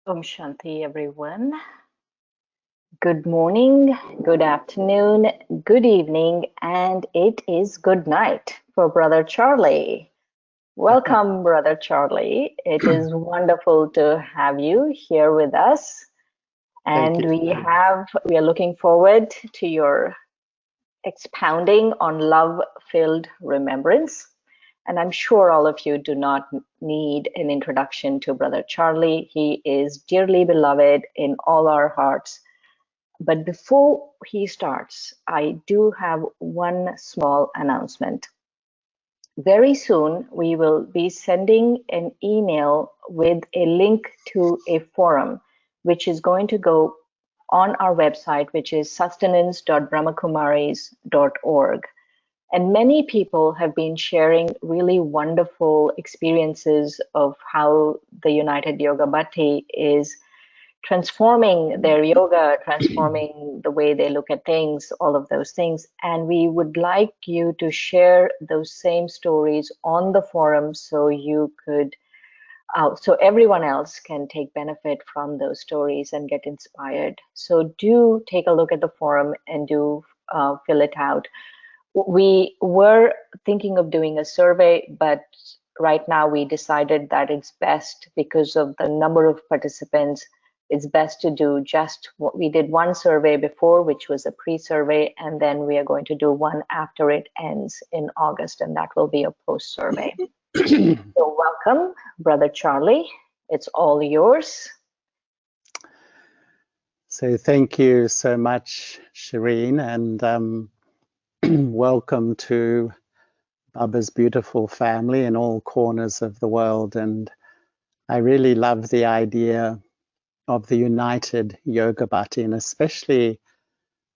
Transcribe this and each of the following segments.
Om Shanti, everyone. Good morning, good afternoon, good evening, and it is good night for Brother Charlie. Welcome, Brother Charlie. It is wonderful to have you here with us. Thank And you. we are looking forward to your expounding on love-filled remembrance. And I'm sure all of you do not need an introduction to Brother Charlie. He is dearly beloved in all our hearts. But before he starts, I do have one small announcement. Very soon, we will be sending an email with a link to a forum, which is going to go on our website, which is sustenance.brahmakumaris.org. And many people have been sharing really wonderful experiences of how the United Yoga Bhatti is transforming their yoga, transforming the way they look at things, all of those things. And we would like you to share those same stories on the forum so you could, so everyone else can take benefit from those stories and get inspired. So do take a look at the forum and do fill it out. We were thinking of doing a survey, but right now we decided that it's best because of the number of participants. It's best to do just what we did one survey before, which was a pre-survey, and then we are going to do one after it ends in August, and that will be a post-survey. So welcome, Brother Charlie. It's all yours. So thank you so much, Shireen, and welcome to Baba's beautiful family in all corners of the world. And I really love the idea of the United Yoga Bhatti, and especially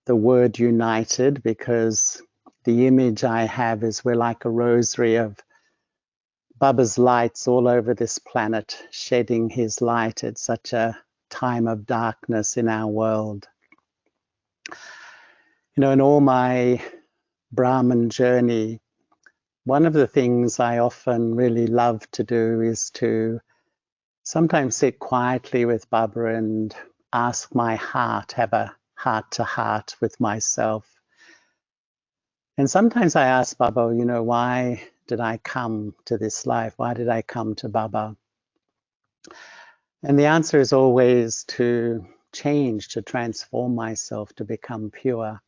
the word united, because the image I have is we're like a rosary of Baba's lights all over this planet, shedding his light at such a time of darkness in our world. You know, in all my Brahman journey, one of the things I often really love to do is to sometimes sit quietly with Baba and ask my heart, have a heart-to-heart with myself. And sometimes I ask Baba, you know, why did I come to this life? Why did I come to Baba? And the answer is always to change, to transform myself, to become pure.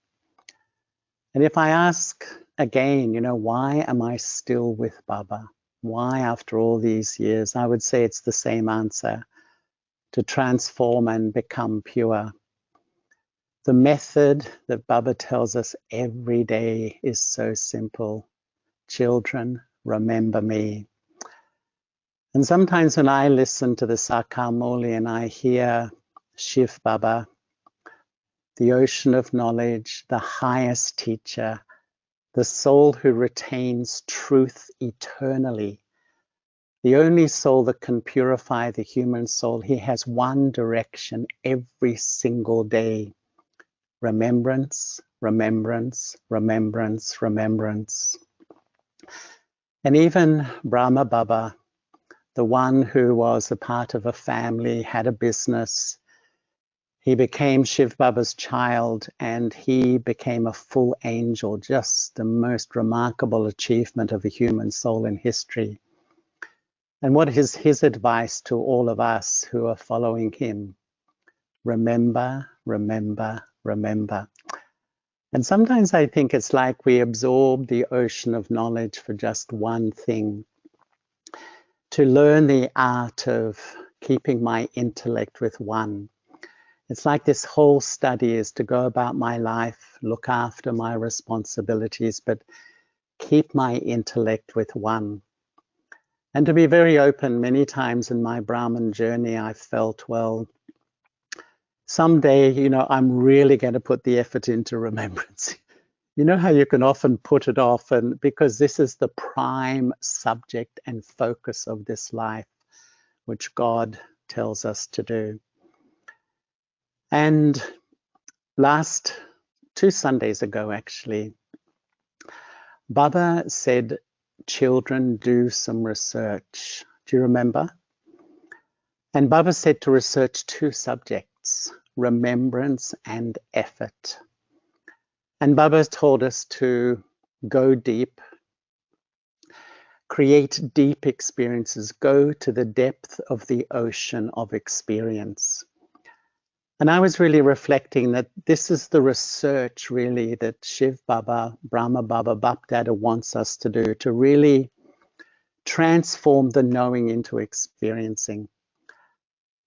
And if I ask again, you know, why am I still with Baba? Why after all these years? I would say it's the same answer, to transform and become pure. The method that Baba tells us every day is so simple. Children, remember me. And sometimes when I listen to the Sakamoli and I hear Shiv Baba, the ocean of knowledge, the highest teacher, the soul who retains truth eternally, the only soul that can purify the human soul, he has one direction every single day. Remembrance, remembrance, remembrance, remembrance. And even Brahma Baba, the one who was a part of a family, had a business, he became Shiv Baba's child and he became a full angel, just the most remarkable achievement of a human soul in history. And what is his advice to all of us who are following him? Remember, remember, remember. And sometimes I think it's like we absorb the ocean of knowledge for just one thing. To learn the art of keeping my intellect with one. It's like this whole study is to go about my life, look after my responsibilities, but keep my intellect with one. And to be very open, many times in my Brahman journey, I felt, well, someday, you know, I'm really going to put the effort into remembrance. You know how you can often put it off, and because this is the prime subject and focus of this life, which God tells us to do. And last 2 Sundays ago, actually, Baba said, children, do some research. Do you remember? And Baba said to research two subjects, remembrance and effort. And Baba told us to go deep, create deep experiences, go to the depth of the ocean of experience. And I was really reflecting that this is the research really that Shiv Baba, Brahma Baba, Bapdada wants us to do, to really transform the knowing into experiencing.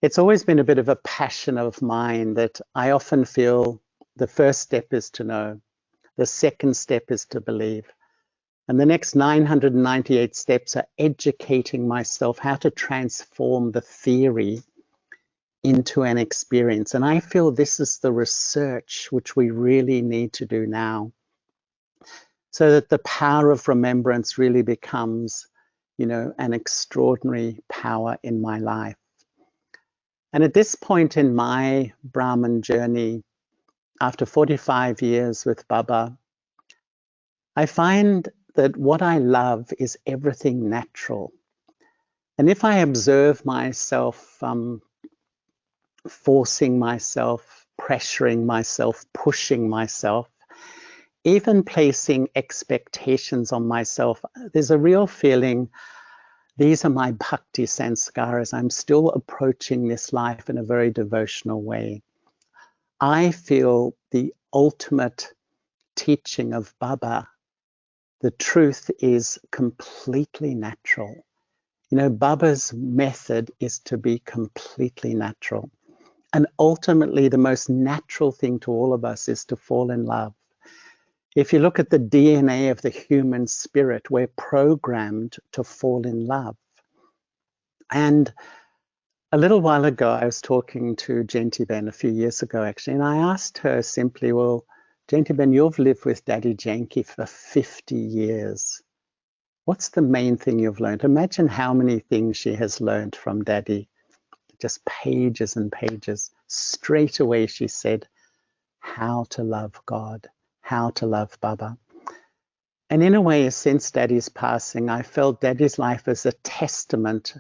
It's always been a bit of a passion of mine that I often feel the first step is to know, the second step is to believe, and the next 998 steps are educating myself how to transform the theory into an experience. And I feel this is the research which we really need to do now, so that the power of remembrance really becomes, an extraordinary power in my life. And at this point in my Brahman journey, after 45 years with Baba, I find that what I love is everything natural. And if I observe myself forcing myself, pressuring myself, pushing myself, even placing expectations on myself, there's a real feeling, these are my bhakti sanskaras. I'm still approaching this life in a very devotional way. I feel the ultimate teaching of Baba, the truth is completely natural. Baba's method is to be completely natural. And ultimately, the most natural thing to all of us is to fall in love. If you look at the DNA of the human spirit, we're programmed to fall in love. And a little while ago, I was talking to Gentiben a few years ago, actually, and I asked her simply, well, Gentiben, you've lived with Daddy Janki for 50 years. What's the main thing you've learned? Imagine how many things she has learned from Daddy. Just pages and pages. Straight away, she said, how to love God, how to love Baba. And in a way, since Daddy's passing, I felt Daddy's life as a testament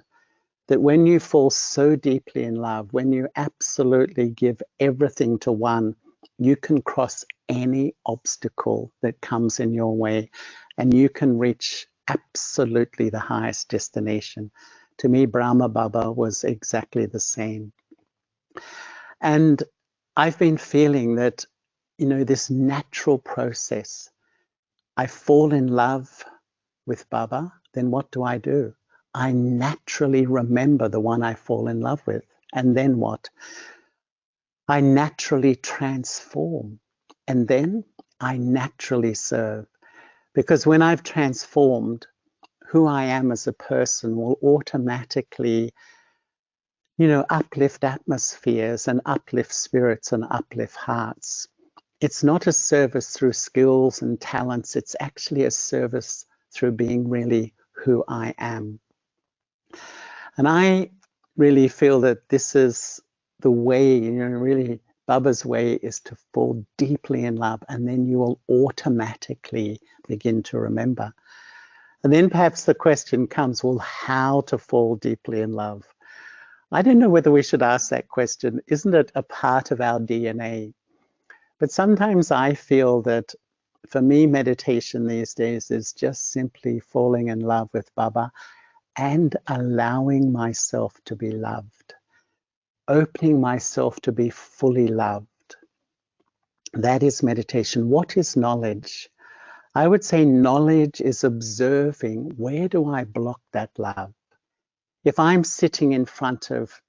that when you fall so deeply in love, when you absolutely give everything to one, you can cross any obstacle that comes in your way, and you can reach absolutely the highest destination. To me, Brahma Baba was exactly the same. And I've been feeling that, this natural process, I fall in love with Baba, then what do? I naturally remember the one I fall in love with. And then what? I naturally transform. And then I naturally serve. Because when I've transformed, who I am as a person will automatically, uplift atmospheres and uplift spirits and uplift hearts. It's not a service through skills and talents. It's actually a service through being really who I am. And I really feel that this is the way, really Baba's way is to fall deeply in love, and then you will automatically begin to remember. And then perhaps the question comes, well, how to fall deeply in love? I don't know whether we should ask that question. Isn't it a part of our DNA? But sometimes I feel that for me, meditation these days is just simply falling in love with Baba and allowing myself to be loved, opening myself to be fully loved. That is meditation. What is knowledge? I would say knowledge is observing, where do I block that love? If I'm sitting in front of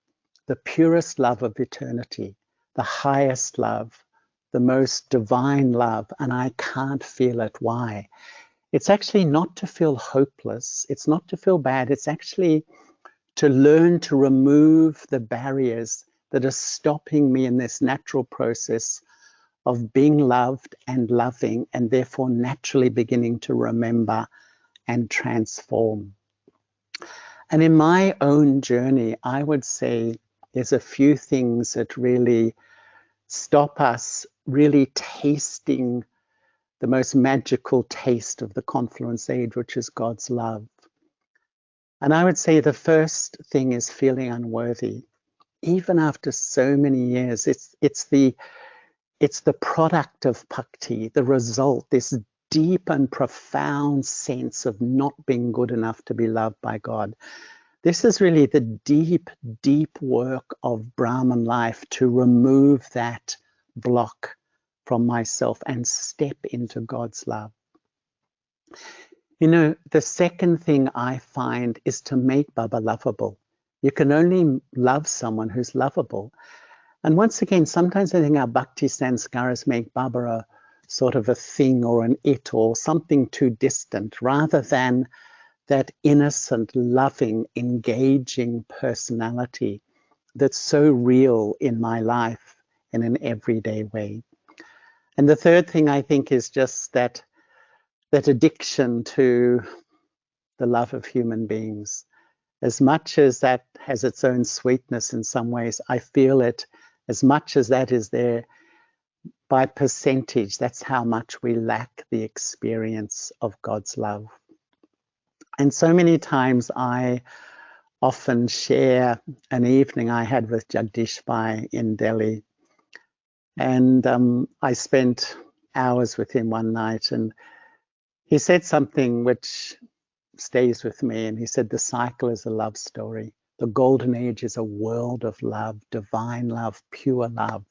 the purest love of eternity, the highest love, the most divine love, and I can't feel it, why? It's actually not to feel hopeless. It's not to feel bad. It's actually to learn to remove the barriers that are stopping me in this natural process of being loved and loving, and therefore naturally beginning to remember and transform. And in my own journey, I would say there's a few things that really stop us really tasting the most magical taste of the confluence age, which is God's love. And I would say the first thing is feeling unworthy. Even after so many years, it's the product of bhakti, the result, this deep and profound sense of not being good enough to be loved by God. This is really the deep, deep work of Brahman life, to remove that block from myself and step into God's love. You know, the second thing I find is to make Baba lovable. You can only love someone who's lovable. And once again, sometimes I think our bhakti sanskaras make Baba a sort of a thing or an it or something too distant, rather than that innocent, loving, engaging personality that's so real in my life in an everyday way. And the third thing I think is just that addiction to the love of human beings. As much as that has its own sweetness in some ways, I feel it, as much as that is there, by percentage, that's how much we lack the experience of God's love. And so many times I often share an evening I had with Jagdish Bai in Delhi. And I spent hours with him one night, and he said something which stays with me. And he said, the cycle is a love story. The golden age is a world of love, divine love, pure love.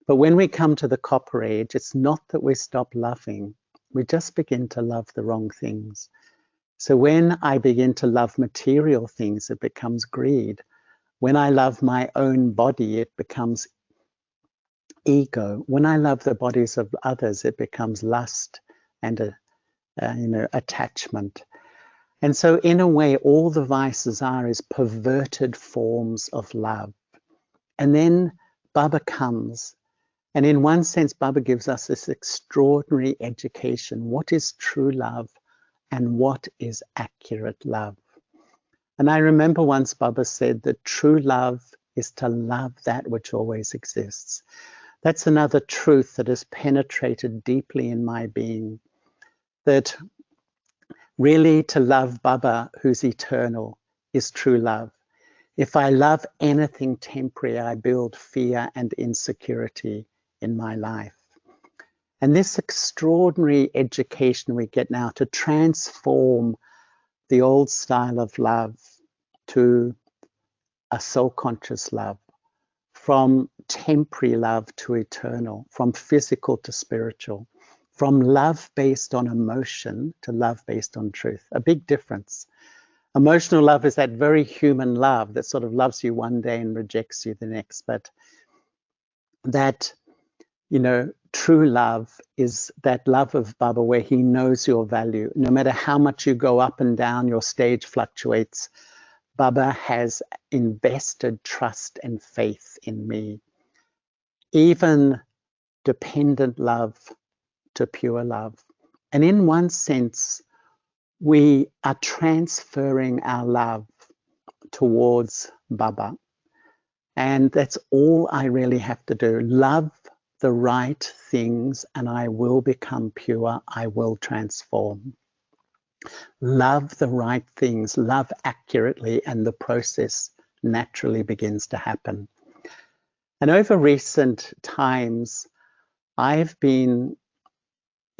But when we come to the copper age, it's not that we stop loving. We just begin to love the wrong things. So when I begin to love material things, it becomes greed. When I love my own body, it becomes ego. When I love the bodies of others, it becomes lust and attachment. And so in a way, all the vices are is perverted forms of love. And then Baba comes. And in one sense, Baba gives us this extraordinary education. What is true love and what is accurate love? And I remember once Baba said that true love is to love that which always exists. That's another truth that has penetrated deeply in my being, that really to love Baba, who's eternal, is true love. If I love anything temporary, I build fear and insecurity in my life. And this extraordinary education we get now to transform the old style of love to a soul-conscious love, from temporary love to eternal, from physical to spiritual, from love based on emotion to love based on truth. A big difference. Emotional love is that very human love that sort of loves you one day and rejects you the next. But that, true love is that love of Baba where he knows your value. No matter how much you go up and down, your stage fluctuates, Baba has invested trust and faith in me. Even dependent love to pure love. And in one sense, we are transferring our love towards Baba. And that's all I really have to do. Love the right things and I will become pure. I will transform. Love the right things, love accurately, and the process naturally begins to happen. And over recent times, I've been,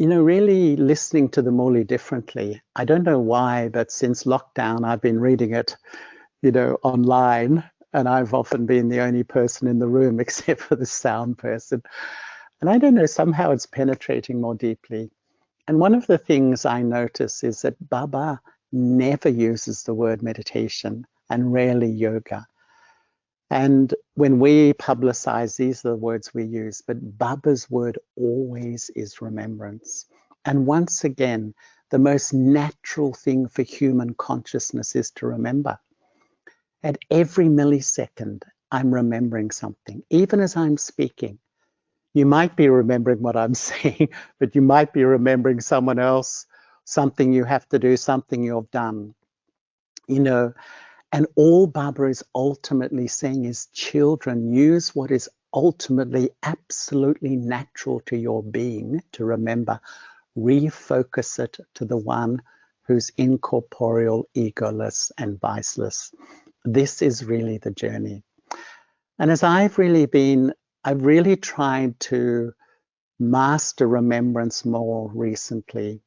really listening to the Muli differently. I don't know why, but since lockdown, I've been reading it, online. And I've often been the only person in the room except for the sound person. And I don't know, somehow it's penetrating more deeply. And one of the things I notice is that Baba never uses the word meditation and rarely yoga. And when we publicize, these are the words we use, but Baba's word always is remembrance. And once again, the most natural thing for human consciousness is to remember. At every millisecond, I'm remembering something, even as I'm speaking. You might be remembering what I'm saying, but you might be remembering someone else, something you have to do, something you've done. And all Baba is ultimately saying is, children, use what is ultimately absolutely natural to your being to remember. Refocus it to the one who's incorporeal, egoless, and viceless. This is really the journey. And as I've really tried to master remembrance more recently,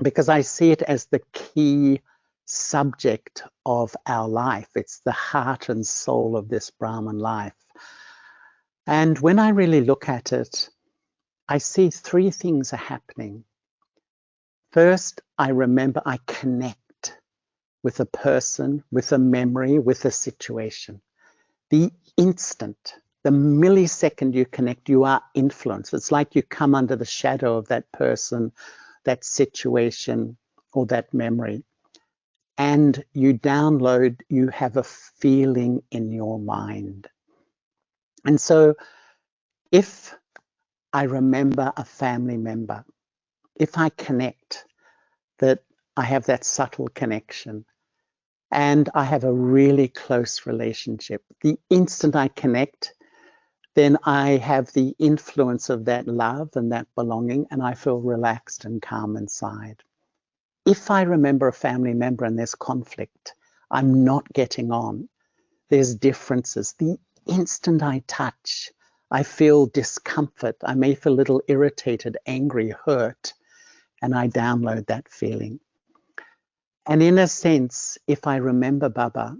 because I see it as the key subject of our life. It's the heart and soul of this Brahman life. And when I really look at it, I see three things are happening. First, I remember, I connect with a person, with a memory, with a situation. The instant, the millisecond you connect, you are influenced. It's like you come under the shadow of that person, that situation, or that memory. And you download, you have a feeling in your mind. And so if I remember a family member, if I connect, that I have that subtle connection and I have a really close relationship, the instant I connect, then I have the influence of that love and that belonging, and I feel relaxed and calm inside. If I remember a family member and there's conflict, I'm not getting on, there's differences, the instant I touch, I feel discomfort. I may feel a little irritated, angry, hurt, and I download that feeling. And in a sense, if I remember Baba,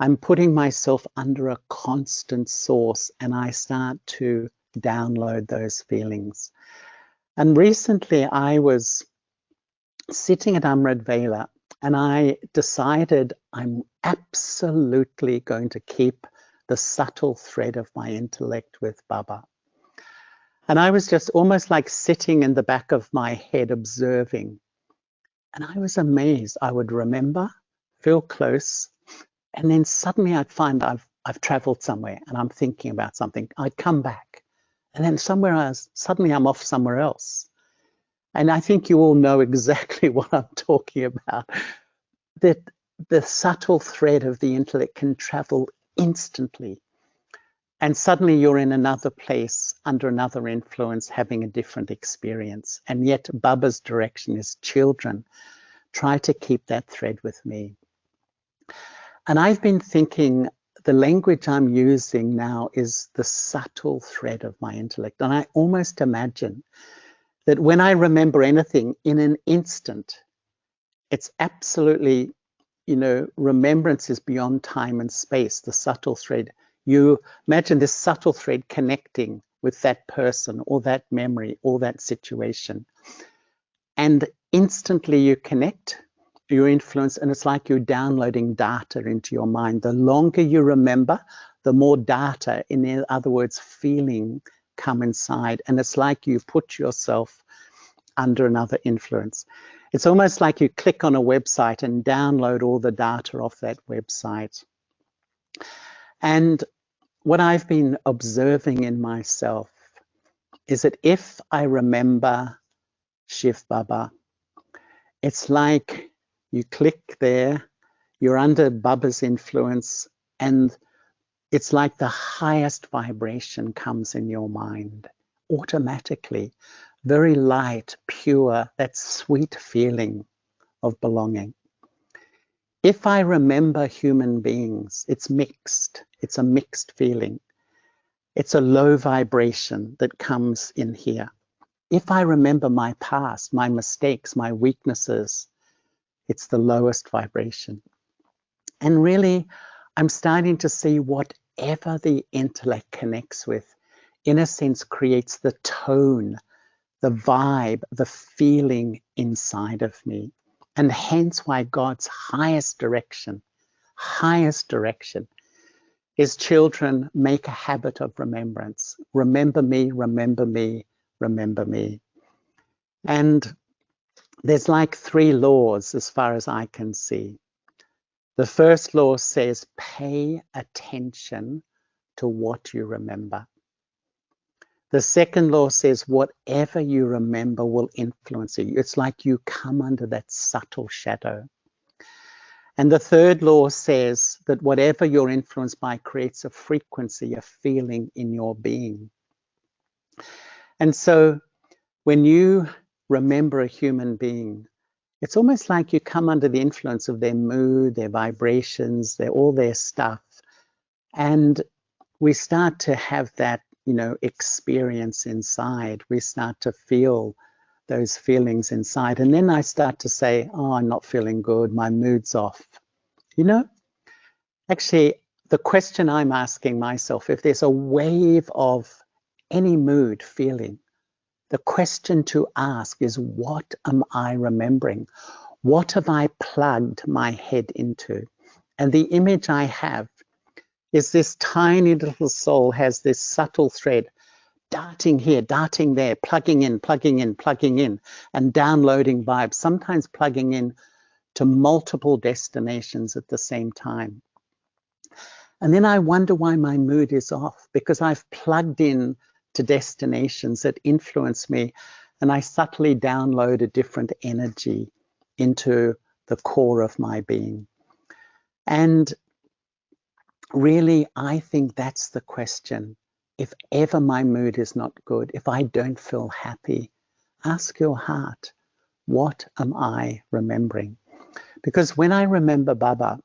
I'm putting myself under a constant source and I start to download those feelings. And recently I was sitting at Amrit Vela and I decided I'm absolutely going to keep the subtle thread of my intellect with Baba. And I was just almost like sitting in the back of my head observing. And I was amazed. I would remember, feel close, and then suddenly I'd find I've traveled somewhere and I'm thinking about something. I'd come back, and then somewhere else, suddenly I'm off somewhere else. And I think you all know exactly what I'm talking about. That the subtle thread of the intellect can travel instantly. And suddenly you're in another place, under another influence, having a different experience. And yet Baba's direction is, children, try to keep that thread with me. And I've been thinking, the language I'm using now is the subtle thread of my intellect. And I almost imagine that when I remember anything in an instant, it's absolutely, remembrance is beyond time and space, the subtle thread. You imagine this subtle thread connecting with that person or that memory or that situation. And instantly you connect, your influence, and it's like you're downloading data into your mind. The longer you remember, the more data, in other words, feeling, come inside. And it's like you put yourself under another influence. It's almost like you click on a website and download all the data off that website. And what I've been observing in myself is that if I remember Shiv Baba, it's like you click there, you're under Baba's influence, and it's like the highest vibration comes in your mind automatically. Very light, pure, that sweet feeling of belonging. If I remember human beings, it's mixed. It's a mixed feeling. It's a low vibration that comes in here. If I remember my past, my mistakes, my weaknesses, it's the lowest vibration. And really, I'm starting to see whatever the intellect connects with, in a sense, creates the tone, the vibe, the feeling inside of me. And hence why God's highest direction is, children, make a habit of remembrance. Remember me, remember me, remember me. And there's like three laws as far as I can see. The first law says, pay attention to what you remember. The second law says, whatever you remember will influence you. It's like you come under that subtle shadow. And the third law says that whatever you're influenced by creates a frequency, a feeling in your being. And so when you remember a human being, it's almost like you come under the influence of their mood, their vibrations, all their stuff. And we start to have that, experience inside. We start to feel those feelings inside. And then I start to say, oh, I'm not feeling good. My mood's off. Actually, the question I'm asking myself, if there's a wave of any mood feeling, the question to ask is, what am I remembering? What have I plugged my head into? And the image I have is this tiny little soul has this subtle thread darting here, darting there, plugging in, plugging in, plugging in, and downloading vibes, sometimes plugging in to multiple destinations at the same time. And then I wonder why my mood is off, because I've plugged in to destinations that influence me, and I subtly download a different energy into the core of my being. And really, I think that's the question. If ever my mood is not good, if I don't feel happy, ask your heart, what am I remembering? Because when I remember Baba,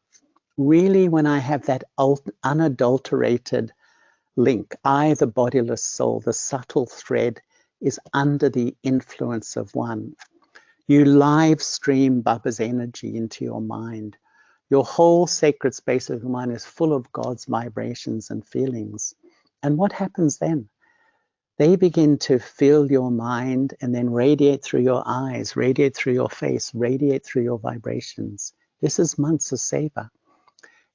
really when I have that unadulterated link, I, the bodiless soul, the subtle thread, is under the influence of one. You live stream Baba's energy into your mind. Your whole sacred space of your mind is full of God's vibrations and feelings. And what happens then? They begin to fill your mind and then radiate through your eyes, radiate through your face, radiate through your vibrations. This is Mansa Seva.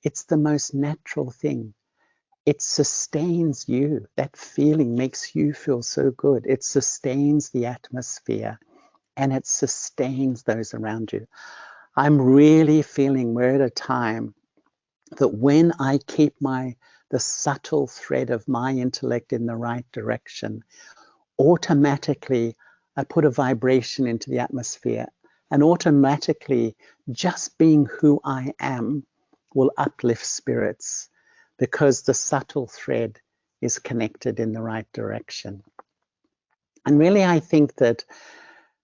It's the most natural thing. It sustains you. That feeling makes you feel so good. It sustains the atmosphere and it sustains those around you. I'm really feeling we're at a time that when I keep the subtle thread of my intellect in the right direction, automatically I put a vibration into the atmosphere, and automatically just being who I am will uplift spirits, because the subtle thread is connected in the right direction. And really, I think that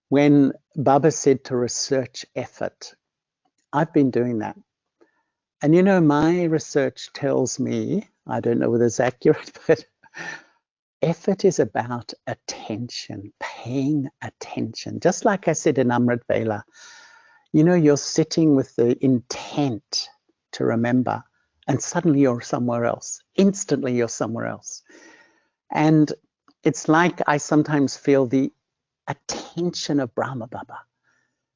when Baba said to research effort, I've been doing that. And my research tells me, I don't know whether it's accurate, but effort is about attention, paying attention. Just like I said in Amrit Vela, you're sitting with the intent to remember, and suddenly you're somewhere else. Instantly you're somewhere else. And it's like I sometimes feel the attention of Brahma Baba,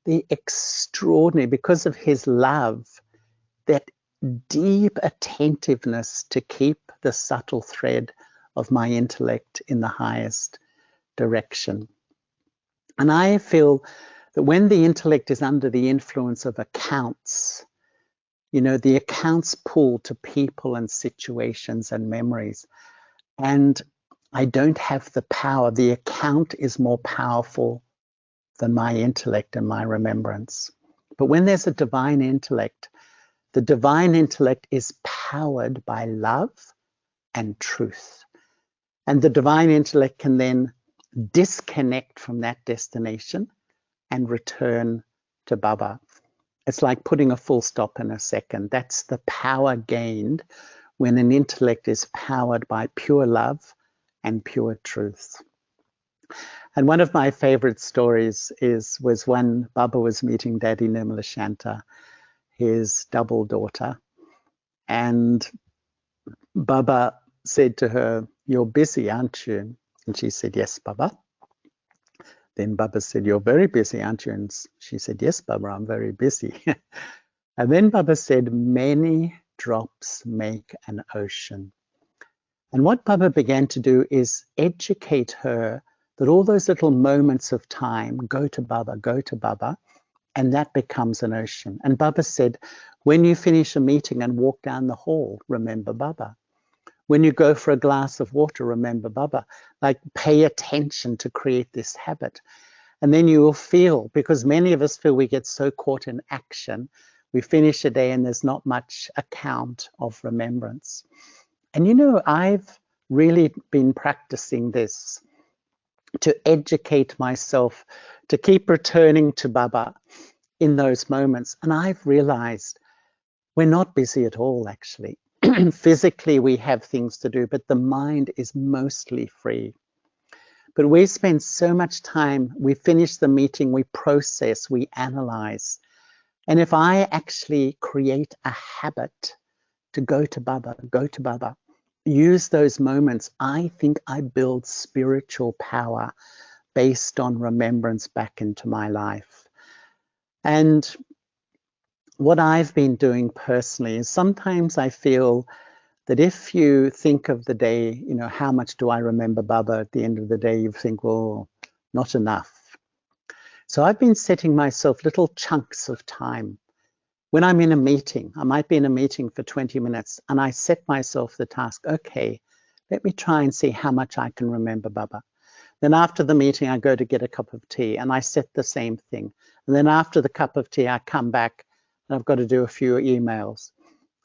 the extraordinary, because of his love, that deep attentiveness to keep the subtle thread of my intellect in the highest direction. And I feel that when the intellect is under the influence of accounts, the accounts pull to people and situations and memories. And I don't have the power. The account is more powerful than my intellect and my remembrance. But when there's a divine intellect, the divine intellect is powered by love and truth. And the divine intellect can then disconnect from that destination and return to Baba. It's like putting a full stop in a second. That's the power gained when an intellect is powered by pure love and pure truth. And one of my favorite stories was when Baba was meeting Daddy Nirmala Shanta, his double daughter. And Baba said to her, "You're busy, aren't you?" And she said, "Yes, Baba." Then Baba said, "You're very busy, aren't you?" And she said, "Yes, Baba, I'm very busy." And then Baba said, "Many drops make an ocean." And what Baba began to do is educate her that all those little moments of time, go to Baba, and that becomes an ocean. And Baba said, when you finish a meeting and walk down the hall, remember Baba. When you go for a glass of water, remember Baba. Like, pay attention to create this habit. And then you will feel, because many of us feel we get so caught in action, we finish a day and there's not much account of remembrance. And I've really been practicing this to educate myself, to keep returning to Baba in those moments. And I've realized we're not busy at all, actually. Physically, we have things to do, but the mind is mostly free. But we spend so much time, we finish the meeting, we process, we analyze. And if I actually create a habit to go to Baba, use those moments, I think I build spiritual power based on remembrance back into my life. And what I've been doing personally is sometimes I feel that if you think of the day, you know, how much do I remember Baba at the end of the day, you think, well, not enough. So I've been setting myself little chunks of time. When I'm in a meeting, I might be in a meeting for 20 minutes, and I set myself the task, okay, let me try and see how much I can remember Baba. Then after the meeting, I go to get a cup of tea, and I set the same thing. And then after the cup of tea, I come back, and I've got to do a few emails.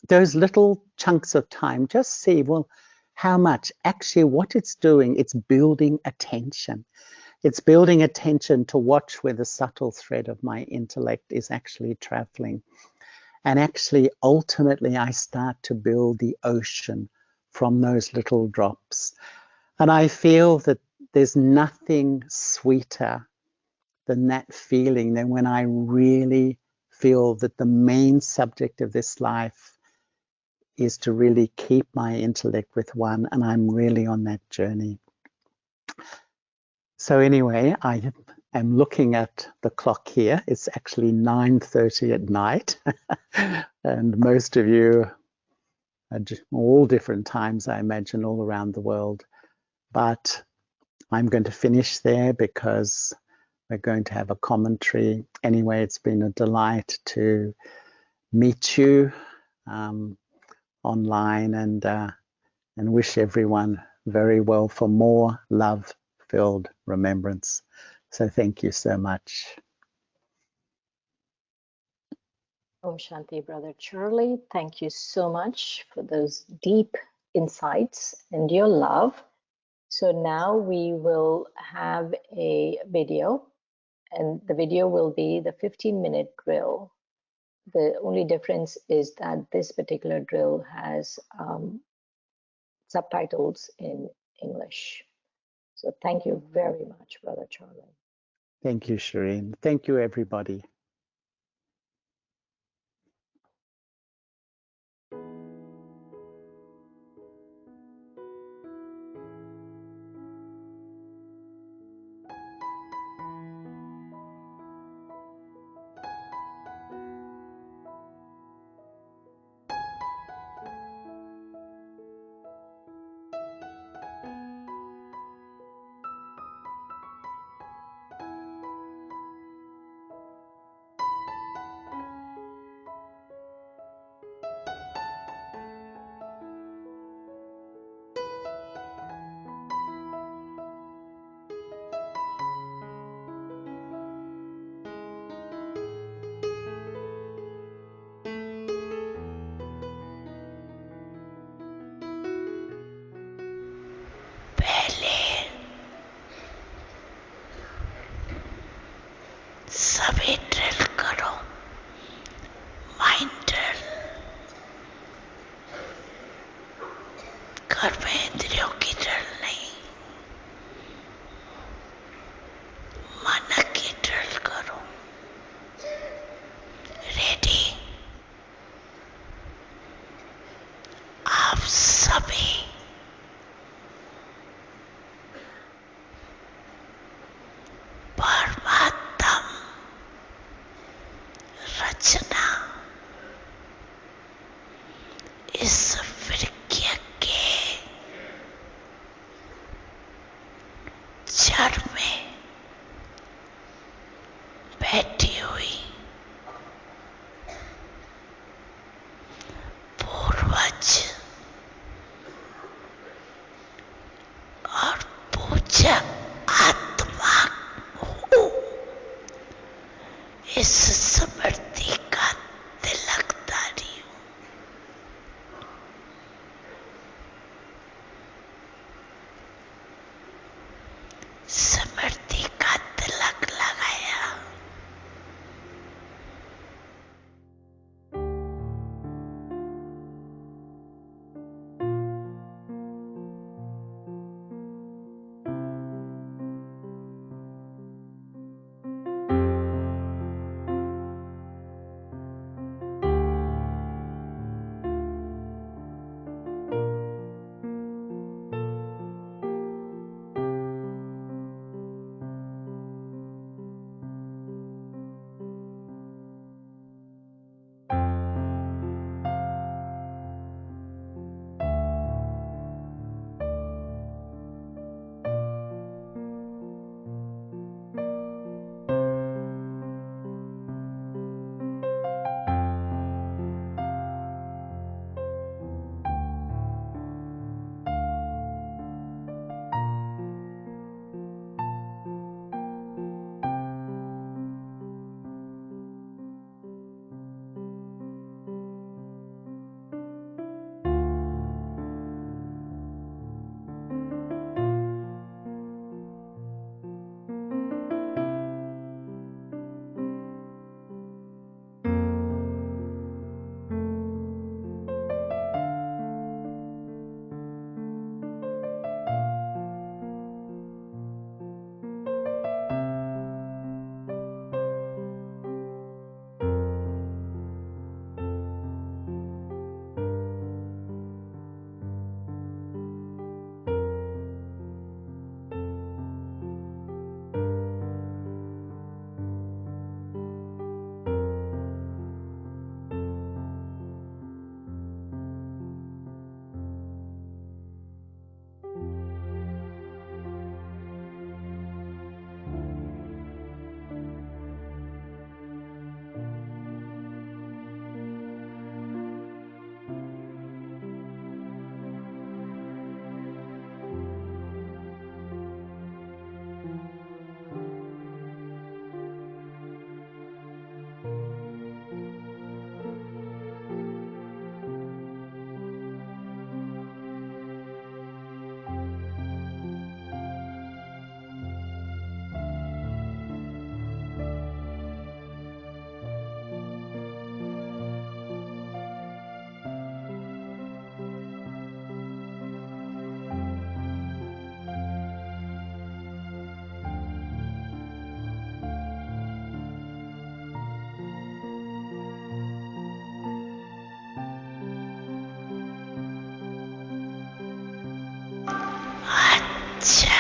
Those little chunks of time, just see, well, how much? Actually, what it's doing, it's building attention. It's building attention to watch where the subtle thread of my intellect is actually traveling. And actually, ultimately, I start to build the ocean from those little drops. And I feel that there's nothing sweeter than that feeling than when I really feel that the main subject of this life is to really keep my intellect with one, and I'm really on that journey. So anyway, I am looking at the clock here. It's actually 9:30 at night, and most of you are all different times, I imagine, all around the world. But I'm going to finish there because we're going to have a commentary. Anyway, it's been a delight to meet you online, and wish everyone very well for more love-filled remembrance. So thank you so much. Om Shanti, Brother Charlie. Thank you so much for those deep insights and your love. So now we will have a video, and the video will be the 15-minute drill. The only difference is that this particular drill has subtitles in English. So thank you very much, Brother Charlie. Thank you, Shireen. Thank you, everybody. सभी drill करो, mind drill, घर में इंद्रियों की drill नहीं, मन की drill करो। रेडी? आप सभी रचना इस वृक्ष के जड़ में बैठी हुई पूर्वज और पूज्य आत्मा हूँ। इस स्मृति का तिलकधारी हूँ। Chapter.